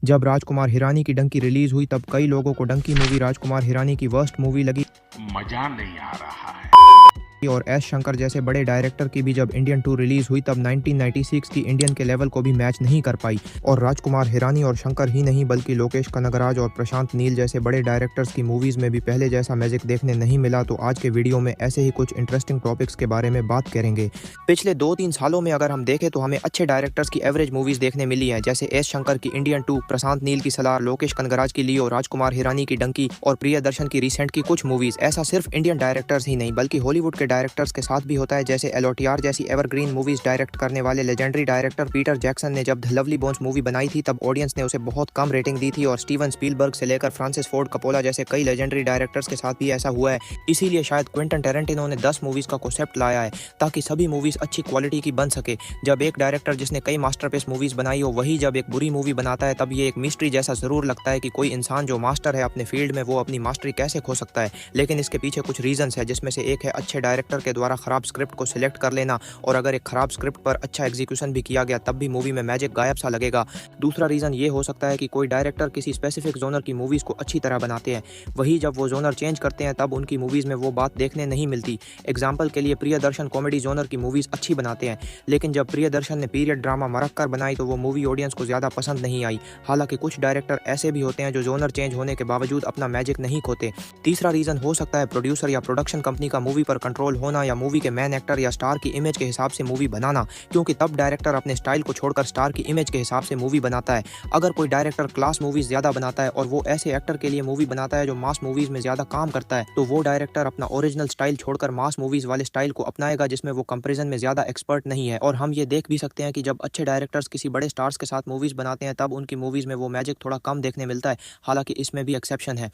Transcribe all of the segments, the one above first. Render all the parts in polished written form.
जब राजकुमार हिरानी की डंकी रिलीज हुई तब कई लोगों को डंकी मूवी राजकुमार हिरानी की वर्स्ट मूवी लगी मजा नहीं आ रहा है। और एस शंकर जैसे बड़े डायरेक्टर की भी जब इंडियन 2 रिलीज हुई तब 1996 की इंडियन के लेवल को भी मैच नहीं कर पाई। और राजकुमार हिरानी और शंकर ही नहीं बल्कि लोकेश कनगराज और प्रशांत नील जैसे बड़े डायरेक्टर्स की मूवीज में भी पहले जैसा मैजिक देखने नहीं मिला। तो आज के वीडियो में ऐसे ही कुछ इंटरेस्टिंग टॉपिक्स के बारे में बात करेंगे। पिछले 2-3 सालों में अगर हम देखें तो हमें अच्छे डायरेक्टर्स की एवरेज मूवीज देखने मिली है, जैसे एस शंकर की इंडियन 2, प्रशांत नील की सलार, लोकेश कनगराज की लियो, राजकुमार हिरानी की डंकी और प्रियदर्शन की रिसेंट की कुछ मूवीज। ऐसा सिर्फ इंडियन डायरेक्टर्स ही नहीं बल्कि हॉलीवुड के डायरेक्टर्स के साथ भी होता है, जैसे एलओटीआर जैसी एवरग्रीन मूवीज डायरेक्ट करने वाले लेजेंडरी डायरेक्टर पीटर जैक्सन ने जब द लवली बोन्स मूवी बनाई थी तब ऑडियंस ने उसे बहुत कम रेटिंग दी थी। और स्टीवन स्पीलबर्ग से लेकर फ्रांसिस फोर्ड कपोला जैसे कई लेजेंडरी डायरेक्टर्स के साथ भी ऐसा हुआ है। इसीलिए शायद क्विंटन टेरेंटिनो ने 10 मूवीज का कॉन्सेप्ट लाया है ताकि सभी मूवीज अच्छी क्वालिटी की बन सके। जब एक डायरेक्टर जिसने कई मास्टरपीस मूवीज बनाई हो वही जब एक बुरी मूवी बनाता है तब ये एक मिस्ट्री जैसा जरूर लगता है कि कोई इंसान जो मास्टर है अपने फील्ड में वो अपनी मास्टरी कैसे खो सकता है। लेकिन इसके पीछे कुछ रीजंस है, जिसमें से एक है अच्छे डायरेक्टर के द्वारा खराब स्क्रिप्ट को सिलेक्ट कर लेना, और अगर एक खराब स्क्रिप्ट पर अच्छा एग्जीक्यूशन भी किया गया तब भी मूवी में मैजिक गायब सा लगेगा। दूसरा रीजन ये हो सकता है कि कोई डायरेक्टर किसी स्पेसिफिक जोनर की मूवीज को अच्छी तरह बनाते हैं, वही जब वो जोनर चेंज करते हैं तब उनकी मूवीज में वो बात देखने नहीं मिलती। एग्जाम्पल के लिए प्रियदर्शन कॉमेडी जोनर की मूवीज अच्छी बनाते हैं, लेकिन जब प्रियदर्शन ने पीरियड ड्रामा मरक्कर बनाई तो वो मूवी ऑडियंस को ज्यादा पसंद नहीं आई। हालांकि कुछ डायरेक्टर ऐसे भी होते हैं जो जोनर चेंज होने के बावजूद अपना मैजिक नहीं खोते। तीसरा रीजन हो सकता है प्रोड्यूसर या प्रोडक्शन कंपनी का मूवी पर कंट्रोल होना, या मूवी के मेन एक्टर या स्टार की इमेज के हिसाब से मूवी बनाना, क्योंकि तब डायरेक्टर अपने स्टाइल को छोड़कर स्टार की इमेज के हिसाब से मूवी बनाता है। अगर कोई डायरेक्टर क्लास मूवीज ज्यादा बनाता है और वो ऐसे एक्टर के लिए मूवी बनाता है जो मास मूवीज में ज्यादा काम करता है, तो वो डायरेक्टर अपना ओरिजिनल स्टाइल छोड़कर मास मूवीज वाले स्टाइल को अपनाएगा जिसमें वो कंपैरिजन में ज्यादा एक्सपर्ट नहीं है। और हम ये देख भी सकते हैं कि जब अच्छे डायरेक्टर्स किसी बड़े स्टार्स के साथ मूवीज बनाते हैं तब उनकी मूवीज में वो मैजिक थोड़ा कम देखने मिलता है। हालांकि इसमें भी एक्सेप्शन है।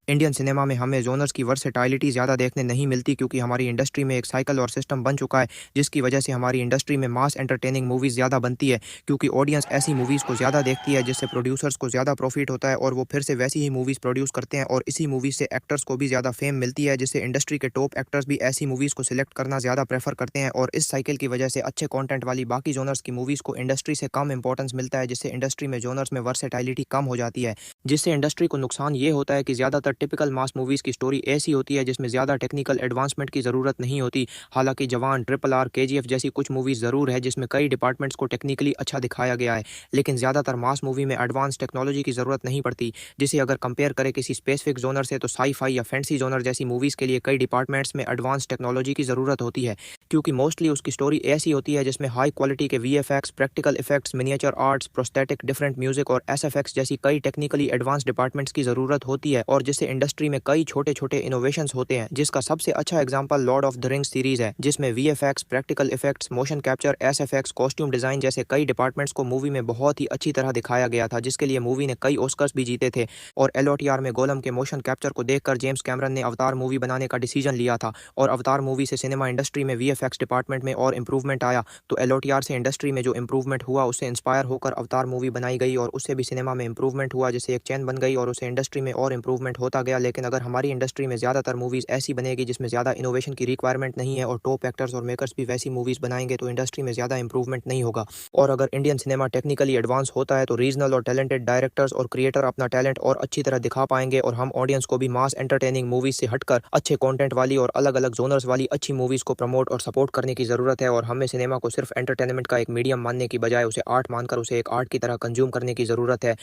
इंडियन सिनेमा में हमें जोनर्स की वर्सेटाइलिटी ज़्यादा देखने नहीं मिलती, क्योंकि हमारी इंडस्ट्री में एक साइकिल और सिस्टम बन चुका है जिसकी वजह से हमारी इंडस्ट्री में मास एंटरटेनिंग मूवीज़ ज़्यादा बनती है, क्योंकि ऑडियंस ऐसी मूवीज़ को ज़्यादा देखती है जिससे प्रोड्यूसर्स को ज़्यादा प्रॉफिट होता है और वो फिर से वैसी ही मूवीज़ प्रोड्यूस करते हैं, और इसी मूवीज़ से एक्टर्स को भी ज़्यादा फेम मिलती है, जिससे इंडस्ट्री के टॉप एक्टर्स भी ऐसी मूवीज़ को सिलेक्ट करना ज़्यादा प्रेफर करते हैं। और इस साइकिल की वजह से अच्छे कॉन्टेंट वाली बाकी जोनर्स की मूवीज़ को इंडस्ट्री से कम इंपॉर्टेंस मिलता है, जिससे इंडस्ट्री में जोनर्स में वर्सेटाइलिटी कम हो जाती है, जिससे इंडस्ट्री को नुकसान ये होता है कि ज़्यादातर टिपिकल मास मूवीज़ की स्टोरी ऐसी होती है जिसमें ज़्यादा टेक्निकल एडवांसमेंट की ज़रूरत नहीं होती। हालांकि जवान, ट्रिपल आर, केजीएफ जैसी कुछ मूवीज़ ज़रूर है जिसमें कई डिपार्टमेंट्स को टेक्निकली अच्छा दिखाया गया है, लेकिन ज़्यादातर मास मूवी में एडवांस टेक्नोलॉजी की ज़रूरत नहीं पड़ती। जिसे अगर कंपेयर करें किसी स्पेसिफिक जोनर से तो साई-फाई या फैंसी जोनर जैसी मूवीज़ के लिए कई डिपार्टमेंट्स में एडवांस टेक्नोलॉजी की ज़रूरत होती है, क्योंकि मोस्टली उसकी स्टोरी ऐसी होती है जिसमें हाई क्वालिटी के VFX, practical effects, miniature arts, prosthetic, different music और एसएफएक्स जैसी कई टेक्निकली एडवांस डिपार्टमेंट्स की ज़रूरत होती है, और जिससे इंडस्ट्री में कई छोटे छोटे इनोवेशंस होते हैं, जिसका सबसे अच्छा example Lord of the rings series है, जिसमें VFX, practical effects, motion capture, SFX, costume design जैसे कई डिपार्टमेंट्स को मूवी में बहुत ही अच्छी तरह दिखाया गया था, जिसके लिए मूवी ने कई ऑस्कर्स भी जीते थे। और एलओटीआर में गोलम के मोशन कैप्चर को देखकर जेम्स कैमरन ने अवतार मूवी बनाने का डिसीजन लिया था, और अवतार मूवी से सिनेमा इंडस्ट्री में वीएफएक्स डिपार्टमेंट में और इंप्रूवमेंट आया। तो एलओटीआर से इंडस्ट्री में जो इंप्रूवमेंट हुआ उससे इंस्पायर होकर अवतार मूवी बनाई गई, और उससे भी सिनेमा में इंप्रूवमेंट हुआ, जिससे एक चेन बन गई और उसे इंडस्ट्री में और इंप्रूवमेंट होता गया। लेकिन अगर हमारी इंडस्ट्री में ज़्यादातर मूवीज़ ऐसी बनेगी जिसमें ज़्यादा इनोवेशन की रिक्वायरमेंट नहीं है और टॉप एक्टर्स और मेकर्स भी वैसी मूवीज़ बनाएंगे, तो इंडस्ट्री में ज़्यादा इंप्रूवमेंट नहीं होगा। और अगर इंडियन सिनेमा टेक्निकली एडवांस होता है तो रीजनल और टैलेंटेड डायरेक्टर्स और क्रिएटर अपना टैलेंट और अच्छी तरह दिखा पाएंगे, और हम ऑडियंस को भी मास एंटरटेनिंग मूवीज़ से हटकर अच्छे कंटेंट वाली और अलग अलग जोनर्स वाली अच्छी मूवीज़ को प्रमोट और सपोर्ट करने की ज़रूरत है। और हमें सिनेमा को सिर्फ एंटरटेनमेंट का एक मीडियम मानने की बजाय उसे आर्ट मानकर उसे एक आर्ट की तरह कंज्यूम करने की ज़रूरत है।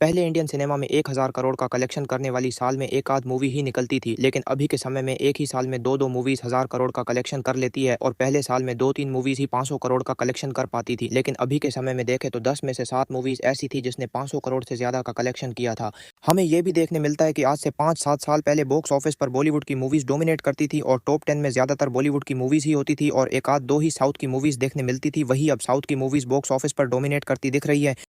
पहले इंडियन सिनेमा में 1000 करोड़ का कलेक्शन करने वाली साल में एक आध मूवी ही निकलती थी, लेकिन अभी के समय में एक ही साल में दो दो मूवीज़ 1000 करोड़ का कलेक्शन कर लेती है, और पहले साल में 2-3 मूवीज़ ही 500 करोड़ का कलेक्शन कर पाती थी। लेकिन अभी के समय में देखें तो 10 में से 7 मूवीज़ ऐसी थी जिसने 500 करोड़ से ज़्यादा का कलेक्शन किया था। हमें ये भी देखने मिलता है कि आज से 5-7 साल पहले बॉक्स ऑफिस पर बॉलीवुड की मूवीज़ डोमिनेट करती थी, और टॉप 10 में ज़्यादातर बॉलीवुड की मूवीज़ ही होती थी, और एक आध दो ही साउथ की मूवीज़ देखने मिलती थी। वही अब साउथ की मूवीज़ बॉक्स ऑफिस पर डोमिनेट करती दिख रही है।